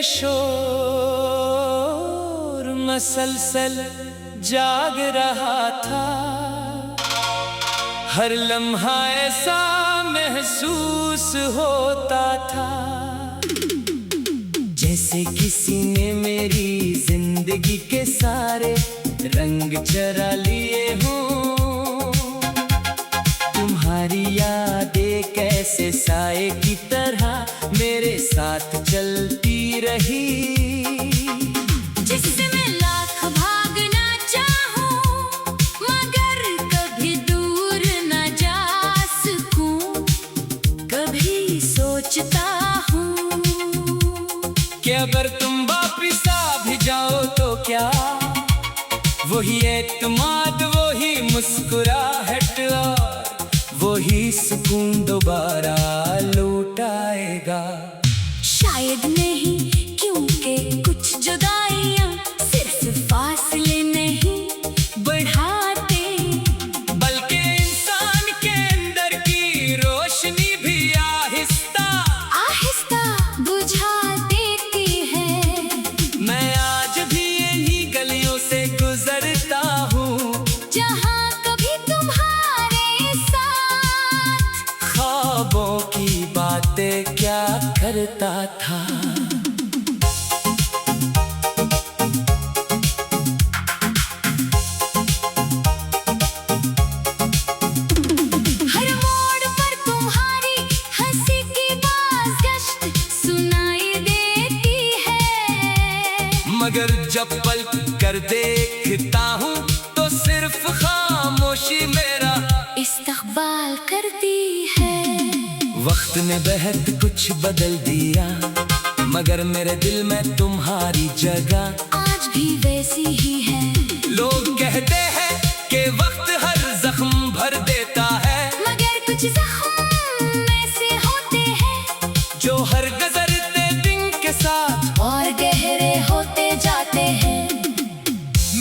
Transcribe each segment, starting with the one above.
शोर मसलसल जाग रहा था। हर लम्हा ऐसा महसूस होता था जैसे किसी ने मेरी जिंदगी के सारे रंग चरा लिए हों। तुम्हारी यादें कैसे साए की तरह मेरे साथ चलती रही, जिससे मैं लाख भागना चाहूं मगर कभी दूर न जा सकूं। कभी सोचता हूँ कि अगर तुम वापिस आ भी जाओ तो क्या वही एतमाद, वही मुस्कुराहट और वही सुकून दोबारा लौट आएगा। शायद नहीं, क्योंकि कुछ जुदाइयां सिर्फ फासले नहीं बढ़ाते, बल्कि इंसान के अंदर की रोशनी भी आहिस्ता आहिस्ता बुझा देती है। मैं आज भी यही गलियों से गुजरता हूँ जहाँ कभी तुम्हारे साथ ख्वाबों की बातें क्या करता था। हर मोड़ पर तुम्हारी हंसी की बाज़गश्त सुनाई देती है, मगर जब पल कर देखता हूँ तो सिर्फ खामोशी मेरा इस्तकबाल करती है। वक्त ने बहुत कुछ बदल दिया मगर मेरे दिल में तुम्हारी जगह आज भी वैसी ही है। लोग कहते हैं कि वक्त हर जख्म भर देता है, मगर कुछ जख्म ऐसे होते हैं जो हर गुजरते दिन के साथ और गहरे होते जाते हैं।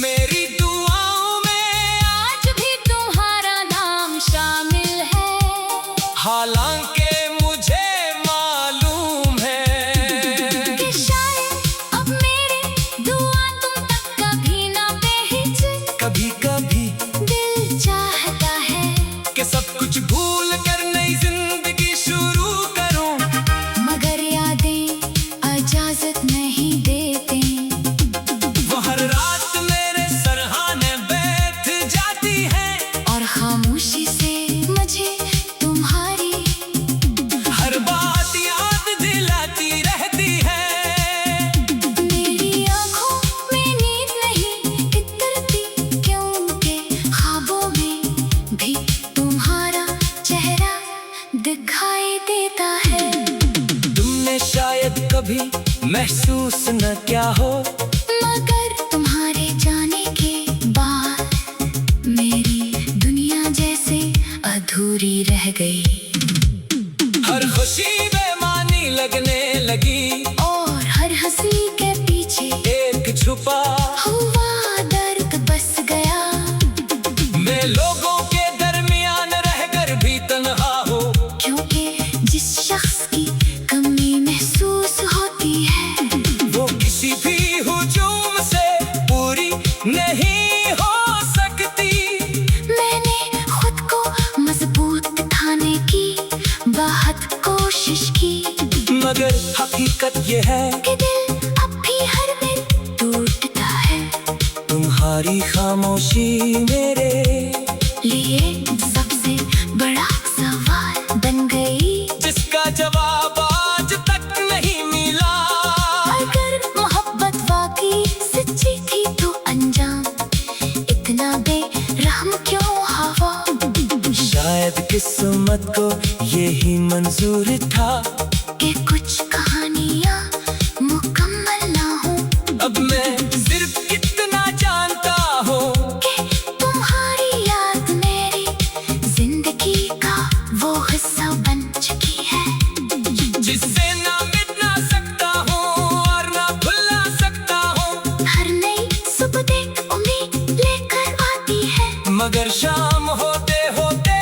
मेरी दुआओं में आज भी तुम्हारा नाम शामिल है, हालांकि मुझे मालूम है कि शायद अब मेरी दुआ तुम तक कभी ना पहुंचे। कभी कभी दिल चाहता है कि सब कुछ भूल कर नई जिंदगी शुरू करूं, मगर यादें इजाजत नहीं देते। वो हर रात मेरे सरहाने बैठ जाती है और खामोशी से मुझे तुम्हारी हर बात याद दिलाती रहती है। मेरी आँखों में नींद नहीं इतरती, क्योंकि ख्वाबों में भी तुम्हारा चेहरा दिखाई देता है। तुमने शायद कभी महसूस न क्या हो मगर तुम्हारे जाने के बाद मेरी दुनिया जैसे अधूरी रह गई, हर खुशी बेमानी लगने लगी और हर हंसी के पीछे एक छुपा हुआ दर्द बस गया। मैं लोगों के दरमियान रहकर भी तन्हा हो, क्योंकि जिस शख्स की कमी महसूस होती है वो किसी भी हुजूम से पूरी नहीं हो सकती। मैंने खुद को मजबूत दिखाने की बहुत कोशिश की, मगर हकीकत ये है कि दिल अब भी हर दिन टूटता है। तुम्हारी खामोशी मेरे लिए सबसे बड़ा सवाल बन गई, जिसका जवाब आज तक नहीं मिला। अगर मोहब्बत वाकई सच्ची थी तो अंजाम इतना बेरहम क्यों हुआ। शायद किस्मत को यही मंजूर था कि कुछ कहानियाँ मुकम्मल ना हो, अब मैं सिर्फ इतना जानता हूँ कि तुम्हारी याद मेरी जिंदगी का वो हिस्सा बन चुकी है, जिससे ना मिट ना सकता हूँ और ना भुला सकता हूँ। हर नई सुबह उम्मीद लेकर आती है, मगर शाम होते होते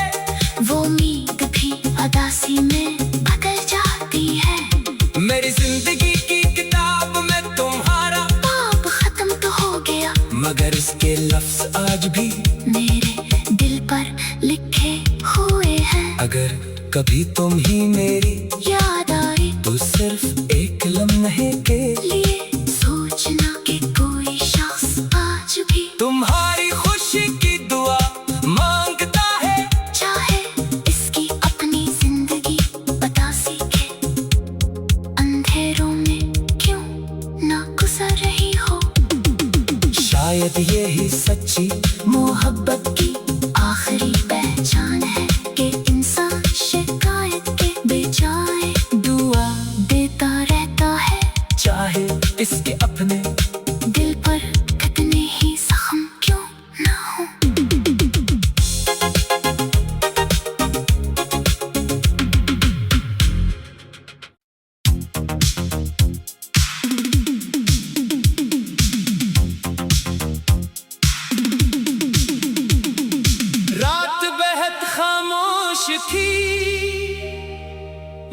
वो उम्मीद भी उदासी में बदल जाती है। मेरी जिंदगी की किताब लफ्ज आज भी मेरे दिल पर लिखे हुए हैं। अगर कभी तुम ही मेरी याद आई तो सिर्फ एक लम्हे के लिए सोचना कि कोई शख्स आज भी तुम्हारी खुशी की दुआ मांगता है। चाहे इसकी अपनी जिंदगी बता सीखे, अंधेरों में क्यों ना गुजर रही हो। शायद ये ही सच्ची मोहब्बत की आखिरी पहचान है कि इंसान शिकायत के बजाय दुआ देता रहता है। चाहे इसके अपने दिल पर कितने ही जख्म क्यों ना हो। रात बेहद खामोश थी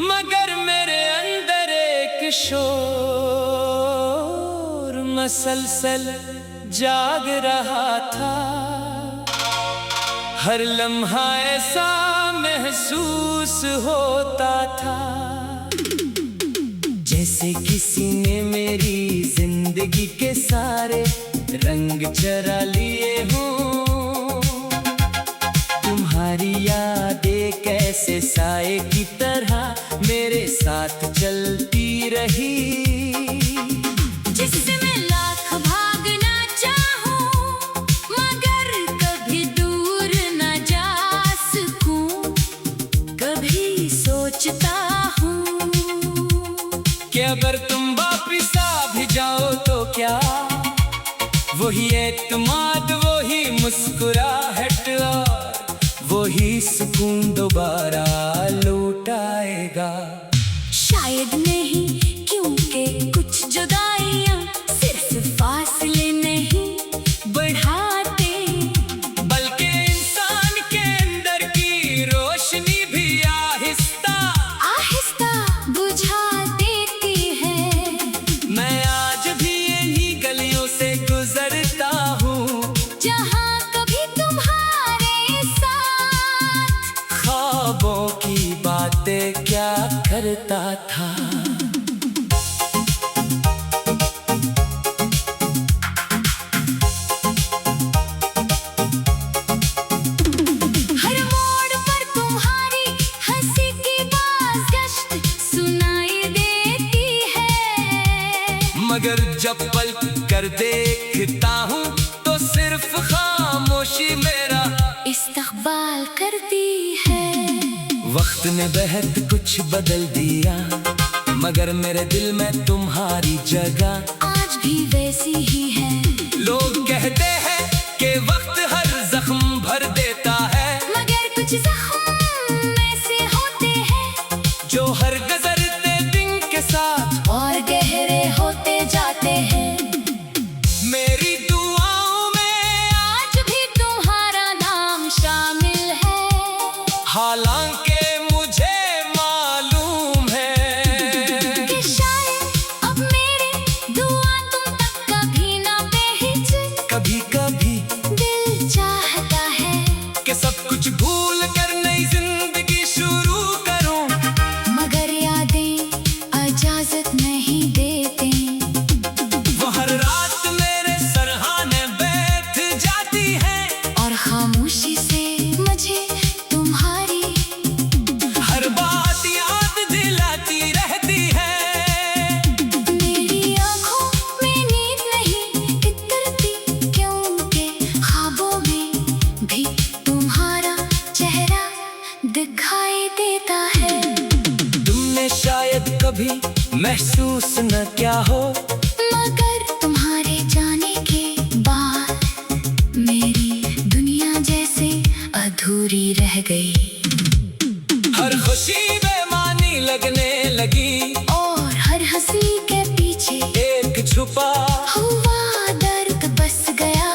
मगर मेरे अंदर एक शोर मसलसल जाग रहा था। हर लम्हा ऐसा महसूस होता था जैसे किसी ने मेरी जिंदगी के सारे रंग चरा लिए हों। तुम्हारी यादें कैसे साए की तरह मेरे साथ चलती रही। जिससे मैं लाख भागना चाहूं मगर कभी दूर न जा सकूं। कभी सोचता हूँ कि अगर तुम वापिस आ भी जाओ तो क्या वही एतमाद वही मुस्कुराहट और वही सुकून दोबारा लौट आएगा। शायद नहीं, क्योंकि कुछ जुदाइयां सिर्फ फासले नहीं बढ़ाते बल्कि इंसान के अंदर की रोशनी भी आहिस्ता आहिस्ता बुझा देती है। मैं आज भी यही गलियों से गुजरता हूँ जहाँ कभी तुम्हारे साथ ख्वाबों की बातें क्या करता था। हर मोड़ पर तुम्हारी हंसी की बाज़गश्त सुनाई देती है। मगर जब पल कर देखता हूँ तो सिर्फ खामोशी मेरा इस्तकबाल करती है। वक्त ने बेहद कुछ बदल दिया मगर मेरे दिल में तुम्हारी जगह आज भी वैसी ही है। लोग कहते हैं कि वक्त हर जख्म भर देता है मगर कुछ जख्म ऐसे होते हैं जो हर गुजरते दिन के साथ और गहरे होते जाते हैं। मेरी दुआओं में आज भी तुम्हारा नाम शामिल है। हालांकि मुझे मालूम है कि शायद अब मेरी दुआ तुम तक कभी ना पहुंचे। कभी कभी दिल चाहता है कि सब कुछ भूल कर नई जिंदगी शुरू करूं मगर यादें इजाजत नहीं देते। वो हर रात मेरे सरहाने बैठ जाती है और खामोशी से मुझे तुम्हारी हर बात याद दिलाती रहती है। मेरी आँखों में नींद नहीं इतरती क्योंकि ख्वाबों में भी तुम्हारा चेहरा दिखाई देता है। तुमने शायद कभी महसूस न क्या हो मगर तुम्हारे जाने के बाद मेरी दुनिया जैसे अधूरी रह गई। हर खुशी बेमानी लगने लगी और हर हंसी के पीछे एक छुपा हुआ दर्द बस गया।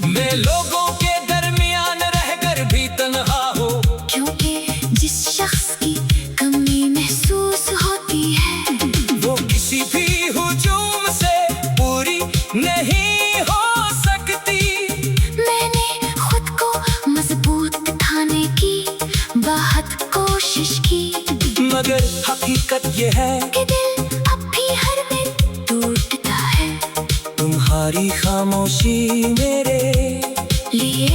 मैं लोगों के दरमियान रहकर भी तन्हा हो क्योंकि जिस शख्स की कमी महसूस होती है वो किसी भी हुजूम से पूरी नहीं हो सकती। मगर हकीकत ये है कि दिल अब भी हर दिन टूटता है। तुम्हारी खामोशी मेरे लिए